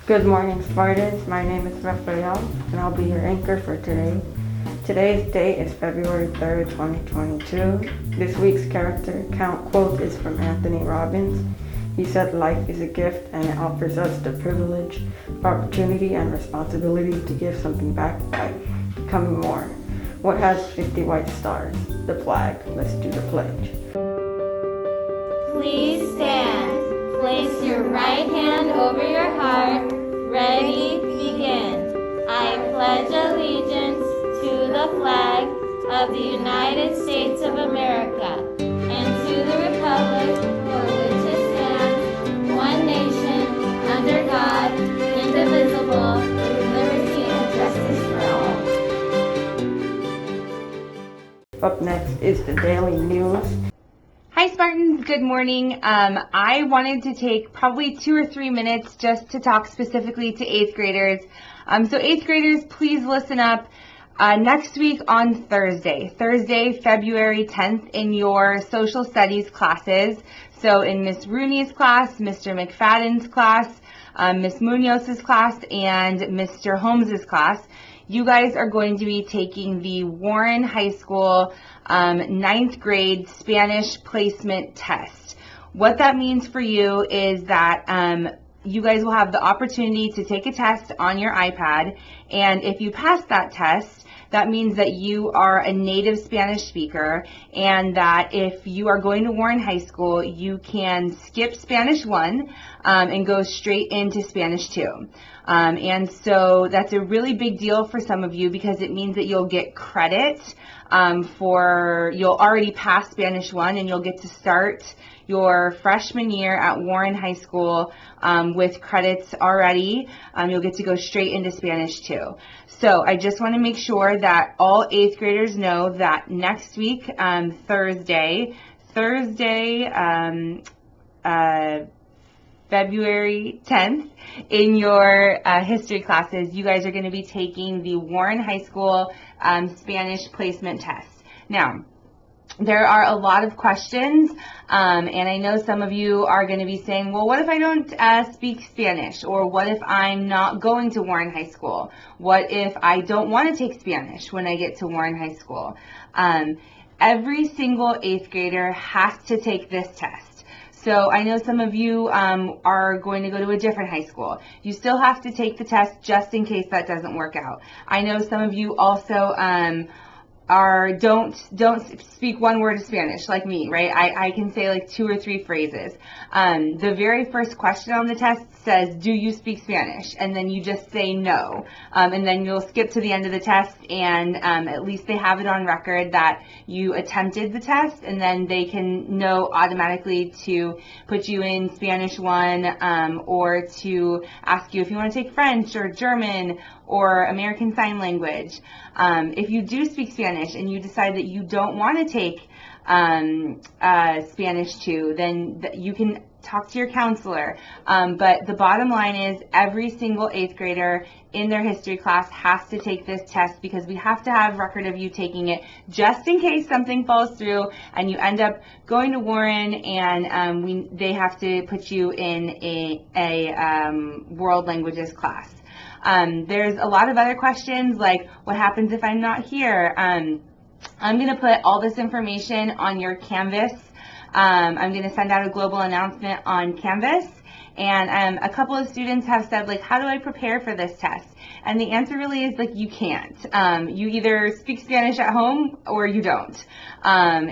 Good morning, Spartans. My name is Raphael, and I'll be your anchor for today. Today's date is February 3rd, 2022. This week's character count quote is from Anthony Robbins. He said, "Life is a gift, and it offers us the privilege, opportunity, and responsibility to give something back by becoming more." What has 50 white stars? The flag. Let's do the pledge. Please stand. Place your right hand over your heart. Ready, begin. I pledge allegiance to the flag of the United States of America and to the republic for which it stands, one nation, under God, indivisible, with liberty and justice for all. Up next is the daily news. Hi Spartans, good morning. I wanted to take probably 2 or 3 minutes just to talk specifically to 8th graders. So 8th graders, please listen up. Next week on Thursday, February 10th, in your social studies classes, so in Miss Rooney's class, Mr. McFadden's class, Miss Munoz's class, and Mr. Holmes's class, you guys are going to be taking the Warren High School 9th grade Spanish placement test. What that means for you is that you guys will have the opportunity to take a test on your iPad, and if you pass that test, that means that you are a native Spanish speaker, and that if you are going to Warren High School, you can skip Spanish 1 and go straight into Spanish 2. And so that's a really big deal for some of you because it means that you'll get credit you'll already pass Spanish 1 and you'll get to start your freshman year at Warren High School with credits already. You'll get to go straight into Spanish 2. So I just want to make sure that all 8th graders know that next week, Thursday, February 10th, in your history classes, you guys are going to be taking the Warren High School Spanish placement test. Now, there are a lot of questions, and I know some of you are going to be saying, well, what if I don't speak Spanish? Or what if I'm not going to Warren High School? What if I don't want to take Spanish when I get to Warren High School? Every single 8th grader has to take this test. So I know some of you are going to go to a different high school. You still have to take the test just in case that doesn't work out. I know some of you also don't speak one word of Spanish like me, right? I can say like 2 or 3 phrases. The very first question on the test says, do you speak Spanish? And then you just say no. And then you'll skip to the end of the test, and at least they have it on record that you attempted the test, and then they can know automatically to put you in Spanish 1 or to ask you if you want to take French or German or American Sign Language. If you do speak Spanish and you decide that you don't want to take Spanish 2, then you can talk to your counselor. But the bottom line is every single 8th grader in their history class has to take this test because we have to have record of you taking it just in case something falls through and you end up going to Warren and they have to put you in a world languages class. There's a lot of other questions like what happens if I'm not here? I'm going to put all this information on your Canvas. I'm going to send out a global announcement on Canvas, and a couple of students have said, like, how do I prepare for this test? And the answer really is, like, you can't. You either speak Spanish at home or you don't. I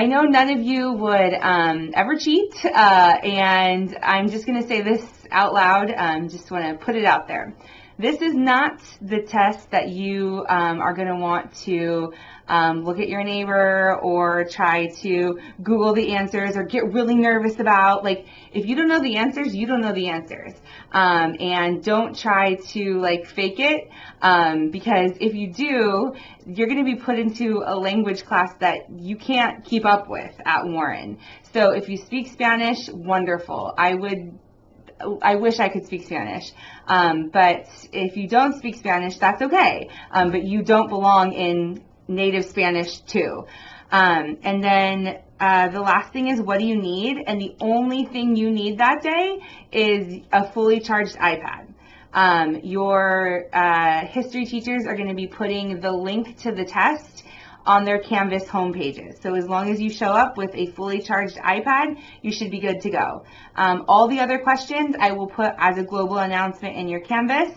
know none of you would ever cheat, and I'm just going to say this out loud, just want to put it out there. This is not the test that you are going to want to look at your neighbor or try to Google the answers or get really nervous about. Like, if you don't know the answers, you don't know the answers. And don't try to, like, fake it, because if you do, you're going to be put into a language class that you can't keep up with at Warren. So if you speak Spanish, wonderful. I wish I could speak Spanish, but if you don't speak Spanish, that's okay, but you don't belong in native Spanish too. And then The last thing is, what do you need? And the only thing you need that day is a fully charged iPad. Your history teachers are going to be putting the link to the test on their Canvas homepages. So as long as you show up with a fully charged iPad, you should be good to go. All the other questions I will put as a global announcement in your Canvas.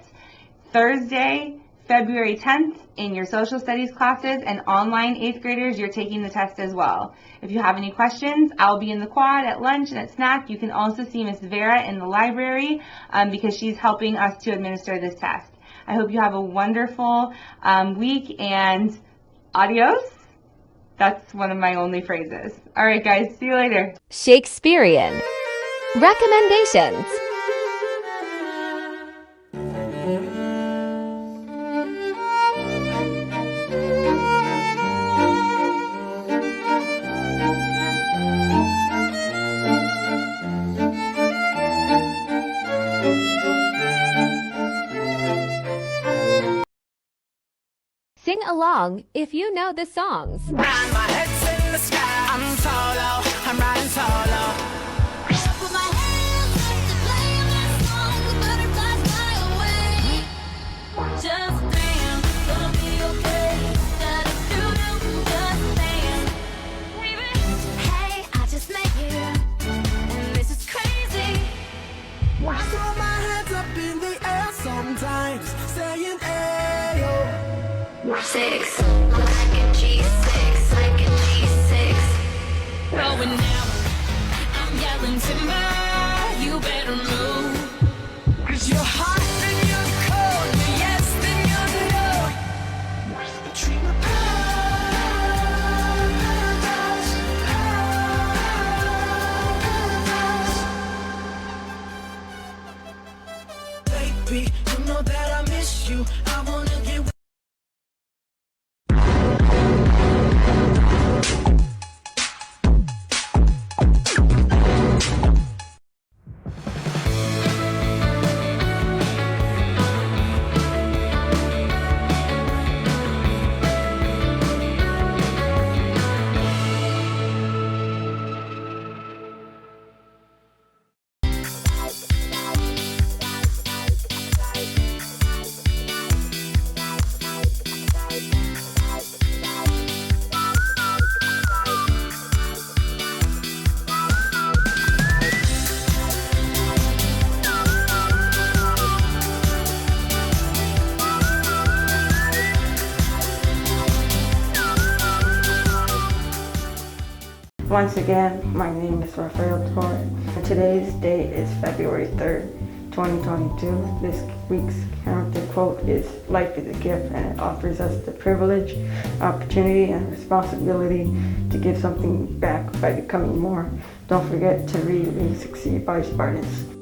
Thursday, February 10th, in your social studies classes and online 8th graders, you're taking the test as well. If you have any questions, I'll be in the quad at lunch and at snack. You can also see Miss Vera in the library because she's helping us to administer this test. I hope you have a wonderful week, and adios. That's one of my only phrases. All right, guys, see you later. Shakespearean recommendations. Sing along if you know the songs. My head's in the sky. I'm solo. I'm riding solo. Put my hands up to play my song. The butterflies fly away. Just dance, gonna be okay. Da-da-doo-doo, just dance. Baby, hey, I just met you, and this is crazy. I throw my hands up in the air sometimes, saying ayo. 6, like a G6, like a G6. Going now, I'm yelling timber, you better move. 'Cause you're hot and you're cold, you're yes and you're no. Treat me paradise. Baby, you know that I miss you. I wanna get Once again, my name is Rafael Torre, and today's date is February 3rd, 2022. This week's character quote is, "Life is a gift, and it offers us the privilege, opportunity, and responsibility to give something back by becoming more. Don't forget to read and succeed by Spartans."